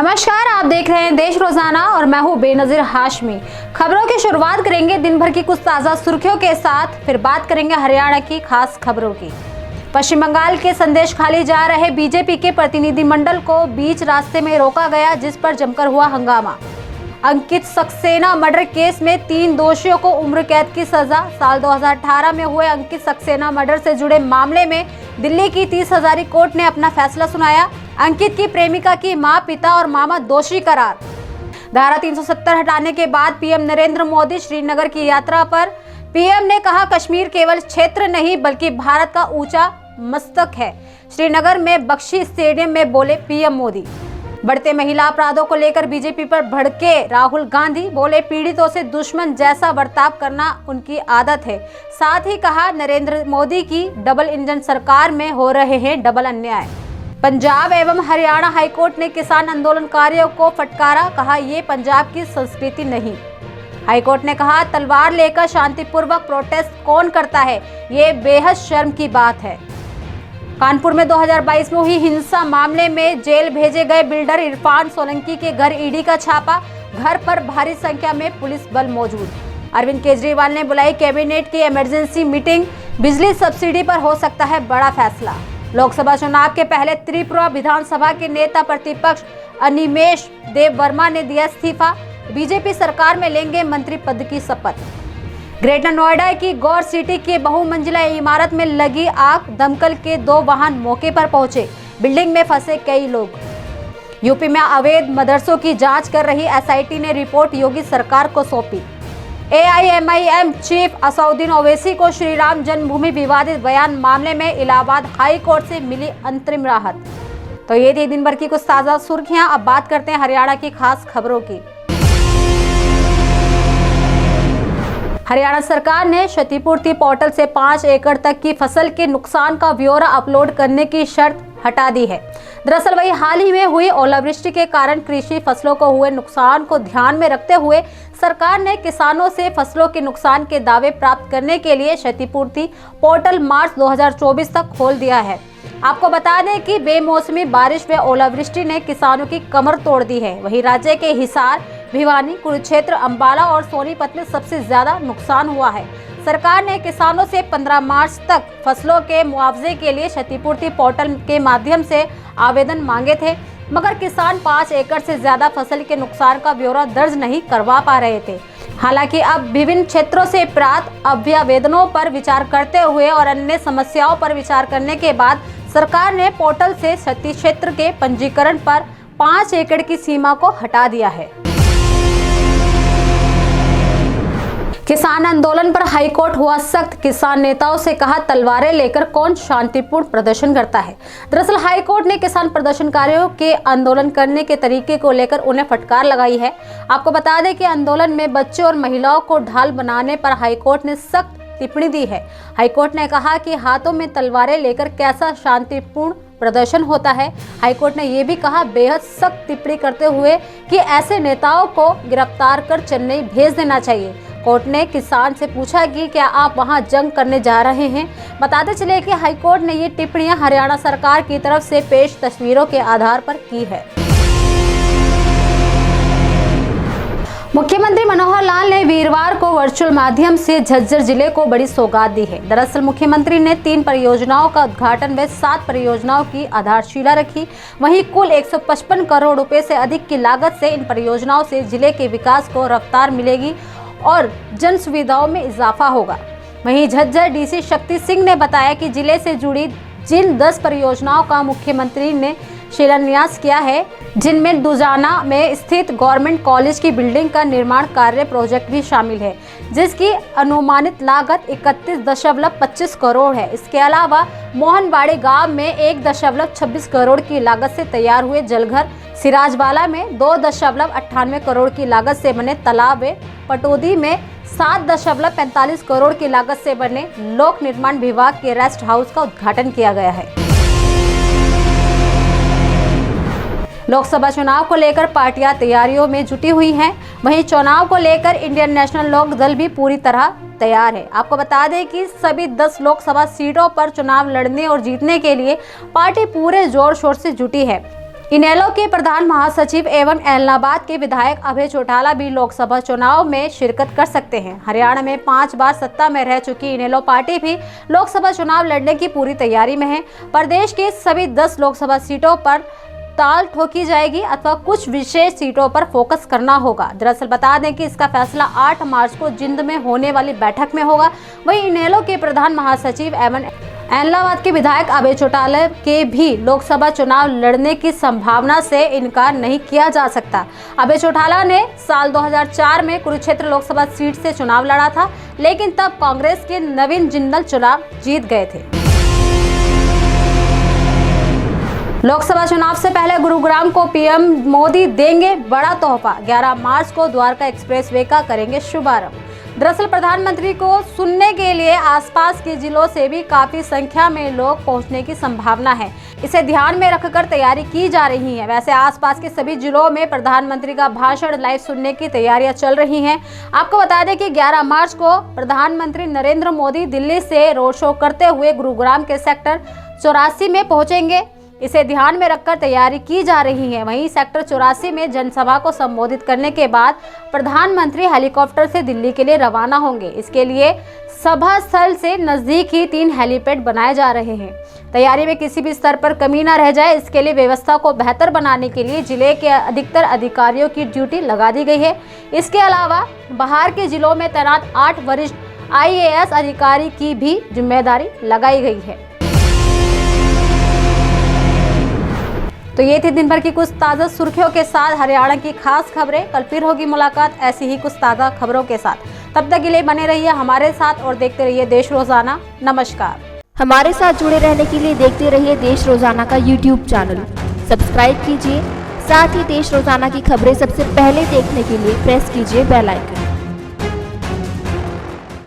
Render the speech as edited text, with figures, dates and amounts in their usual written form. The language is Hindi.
नमस्कार, आप देख रहे हैं देश रोजाना और मैं हूं बेनजीर हाशमी। खबरों की शुरुआत करेंगे दिन भर की कुछ ताजा सुर्खियों के साथ, फिर बात करेंगे हरियाणा की खास खबरों की। पश्चिम बंगाल के संदेश खाली जा रहे बीजेपी के प्रतिनिधिमंडल को बीच रास्ते में रोका गया, जिस पर जमकर हुआ हंगामा। अंकित सक्सेना मर्डर केस में 3 दोषियों को उम्र कैद की सजा। साल 2018 में हुए अंकित सक्सेना मर्डर से जुड़े मामले में दिल्ली की 30 हजारी कोर्ट ने अपना फैसला सुनाया। अंकित की प्रेमिका की मां, पिता और मामा दोषी करार। धारा 370 हटाने के बाद पीएम नरेंद्र मोदी श्रीनगर की यात्रा पर। पीएम ने कहा, कश्मीर केवल क्षेत्र नहीं बल्कि भारत का ऊंचा मस्तक है। श्रीनगर में बख्शी स्टेडियम में बोले पीएम मोदी। बढ़ते महिला अपराधों को लेकर बीजेपी पर भड़के राहुल गांधी, बोले पीड़ितों से दुश्मन जैसा बर्ताव करना उनकी आदत है। साथ ही कहा, नरेंद्र मोदी की डबल इंजन सरकार में हो रहे हैं डबल अन्याय। पंजाब एवं हरियाणा हाईकोर्ट ने किसान आंदोलनकारियों को फटकारा, कहा ये पंजाब की संस्कृति नहीं। हाईकोर्ट ने कहा, तलवार लेकर शांतिपूर्वक प्रोटेस्ट कौन करता है, ये बेहद शर्म की बात है। कानपुर में 2022 में हुई हिंसा मामले में जेल भेजे गए बिल्डर इरफान सोलंकी के घर ईडी का छापा। घर पर भारी संख्या में पुलिस बल मौजूद। अरविंद केजरीवाल ने बुलाई कैबिनेट की इमरजेंसी मीटिंग। बिजली सब्सिडी पर हो सकता है बड़ा फैसला। लोकसभा चुनाव के पहले त्रिपुरा विधानसभा के नेता प्रतिपक्ष अनिमेष देव वर्मा ने दिया इस्तीफा। बीजेपी सरकार में लेंगे मंत्री पद की शपथ। ग्रेटर नोएडा की गौर सिटी के बहुमंजिला इमारत में लगी आग। दमकल के 2 वाहन मौके पर पहुंचे। बिल्डिंग में फंसे कई लोग। यूपी में अवैध मदरसों की जांच कर रही एसआईटी ने रिपोर्ट योगी सरकार को सौंपी। एआईएमआईएम चीफ असदुद्दीन ओवैसी को श्री राम जन्मभूमि विवादित बयान मामले में इलाहाबाद हाई कोर्ट से मिली अंतरिम राहत। तो ये थी दिन भर की कुछ ताजा सुर्खियां। अब बात करते हैं हरियाणा की खास खबरों की। हरियाणा सरकार ने क्षतिपूर्ति पोर्टल से 5 एकड़ तक की फसल के नुकसान का ब्यौरा अपलोड करने की शर्त हटा दी है। दरअसल वही हाल ही में हुई ओलावृष्टि के कारण कृषि फसलों को हुए नुकसान को ध्यान में रखते हुए सरकार ने किसानों से फसलों के नुकसान के दावे प्राप्त करने के लिए क्षतिपूर्ति पोर्टल मार्च 2024 तक खोल दिया है। आपको बता दें कि बेमौसमी बारिश व ओलावृष्टि ने किसानों की कमर तोड़ दी है। वहीं राज्य के हिसार, भिवानी, कुरुक्षेत्र, अंबाला और सोनीपत में सबसे ज्यादा नुकसान हुआ है। सरकार ने किसानों से 15 मार्च तक फसलों के मुआवजे के लिए क्षतिपूर्ति पोर्टल के माध्यम से आवेदन मांगे थे, मगर किसान 5 एकड़ से ज्यादा फसल के नुकसान का ब्यौरा दर्ज नहीं करवा पा रहे थे। हालांकि अब विभिन्न क्षेत्रों से प्राप्त अभ्यावेदनों पर विचार करते हुए और अन्य समस्याओं पर विचार करने के बाद सरकार ने पोर्टल से क्षति क्षेत्र के पंजीकरण पर 5 एकड़ की सीमा को हटा दिया है। किसान आंदोलन पर हाईकोर्ट हुआ सख्त। किसान नेताओं से कहा, तलवारें लेकर कौन शांतिपूर्ण प्रदर्शन करता है। दरअसल हाईकोर्ट ने किसान प्रदर्शनकारियों के आंदोलन करने के तरीके को लेकर उन्हें फटकार लगाई है। आपको बता दें कि आंदोलन में बच्चों और महिलाओं को ढाल बनाने पर हाईकोर्ट ने सख्त टिप्पणी दी है। हाईकोर्ट ने कहा कि हाथों में तलवारें लेकर कैसा शांतिपूर्ण प्रदर्शन होता है। हाईकोर्ट ने यह भी कहा, बेहद सख्त टिप्पणी करते हुए, कि ऐसे नेताओं को गिरफ्तार कर चेन्नई भेज देना चाहिए। कोर्ट ने किसान से पूछा कि क्या आप वहां जंग करने जा रहे हैं। बताते चले कि हाईकोर्ट ने ये टिप्पणियां हरियाणा सरकार की तरफ से पेश तस्वीरों के आधार पर की है। मुख्यमंत्री मनोहर लाल ने वीरवार को वर्चुअल माध्यम से झज्जर जिले को बड़ी सौगात दी है। दरअसल मुख्यमंत्री ने 3 परियोजनाओं का उद्घाटन व 7 परियोजनाओं की आधारशिला रखी। वहीं कुल 155 करोड़ रुपए से अधिक की लागत से इन परियोजनाओं से जिले के विकास को रफ्तार मिलेगी और जन सुविधाओं में इजाफा होगा। वहीं झज्जर डीसी शक्ति सिंह ने बताया कि जिले से जुड़ी जिन 10 परियोजनाओं का मुख्यमंत्री ने शिलान्यास किया है, जिनमें दुजाना में स्थित गवर्नमेंट कॉलेज की बिल्डिंग का निर्माण कार्य प्रोजेक्ट भी शामिल है, जिसकी अनुमानित लागत 31.25 करोड़ है। इसके अलावा मोहनबाड़ी गांव में 1.26 करोड़ की लागत से तैयार हुए जलघर, सिराजवाला में 2.98 करोड़ की लागत से बने तालाब, पटौदी में 7.45 करोड़ की लागत से बने लोक निर्माण विभाग के रेस्ट हाउस का उद्घाटन किया गया है। लोकसभा चुनाव को लेकर पार्टियां तैयारियों में जुटी हुई हैं। वहीं चुनाव को लेकर इंडियन नेशनल लोक दल भी पूरी तरह तैयार है। आपको बता दें कि सभी 10 लोकसभा सीटों पर चुनाव लड़ने और जीतने के लिए पार्टी पूरे जोर शोर से जुटी है। इनेलो के प्रधान महासचिव एवं एलनाबाद के विधायक अभय चौटाला भी लोकसभा चुनाव में शिरकत कर सकते हैं। हरियाणा में 5 बार सत्ता में रह चुकी इनेलो पार्टी भी लोकसभा चुनाव लड़ने की पूरी तैयारी में है। प्रदेश की सभी 10 लोकसभा सीटों पर ताल ठोकी जाएगी अथवा कुछ विशेष सीटों पर फोकस करना होगा। दरअसल बता दें कि इसका फैसला 8 मार्च को जिंद में होने वाली बैठक में होगा। वहीं इनेलो के प्रधान महासचिव एवं एलनाबाद के विधायक अभय चौटाला के भी लोकसभा चुनाव लड़ने की संभावना से इनकार नहीं किया जा सकता। अभय चौटाला ने साल 2004 में कुरुक्षेत्र लोकसभा सीट से चुनाव लड़ा था, लेकिन तब कांग्रेस के नवीन जिंदल चुनाव जीत गए थे। लोकसभा चुनाव से पहले गुरुग्राम को पीएम मोदी देंगे बड़ा तोहफा। 11 मार्च को द्वारका एक्सप्रेसवे का करेंगे शुभारंभ। दरअसल प्रधानमंत्री को सुनने के लिए आसपास के जिलों से भी काफी संख्या में लोग पहुंचने की संभावना है। इसे ध्यान में रखकर तैयारी की जा रही है। वैसे आसपास के सभी जिलों में प्रधानमंत्री का भाषण लाइव सुनने की तैयारियां चल रही हैं। आपको बता दें कि 11 मार्च को प्रधानमंत्री नरेंद्र मोदी दिल्ली से रोड शो करते हुए गुरुग्राम के सेक्टर 84 में पहुंचेंगे। इसे ध्यान में रखकर तैयारी की जा रही है। वहीं सेक्टर 84 में जनसभा को संबोधित करने के बाद प्रधानमंत्री हेलीकॉप्टर से दिल्ली के लिए रवाना होंगे। इसके लिए सभा स्थल से नजदीक ही 3 हेलीपैड बनाए जा रहे हैं। तैयारी में किसी भी स्तर पर कमी न रह जाए, इसके लिए व्यवस्था को बेहतर बनाने के लिए जिले के अधिकतर अधिकारियों की ड्यूटी लगा दी गई है। इसके अलावा बाहर के जिलों में तैनात 8 वरिष्ठ IAS अधिकारी की भी जिम्मेदारी लगाई गई है। तो ये थी दिन भर की कुछ ताज़ा सुर्खियों के साथ हरियाणा की खास खबरें। कल फिर होगी मुलाकात ऐसी ही कुछ ताज़ा खबरों के साथ। तब तक के लिए बने रहिए हमारे साथ और देखते रहिए देश रोजाना। नमस्कार। हमारे साथ जुड़े रहने के लिए देखते रहिए देश रोजाना का YouTube चैनल सब्सक्राइब कीजिए। साथ ही देश रोजाना की खबरें सबसे पहले देखने के लिए प्रेस कीजिए बेल आइकन।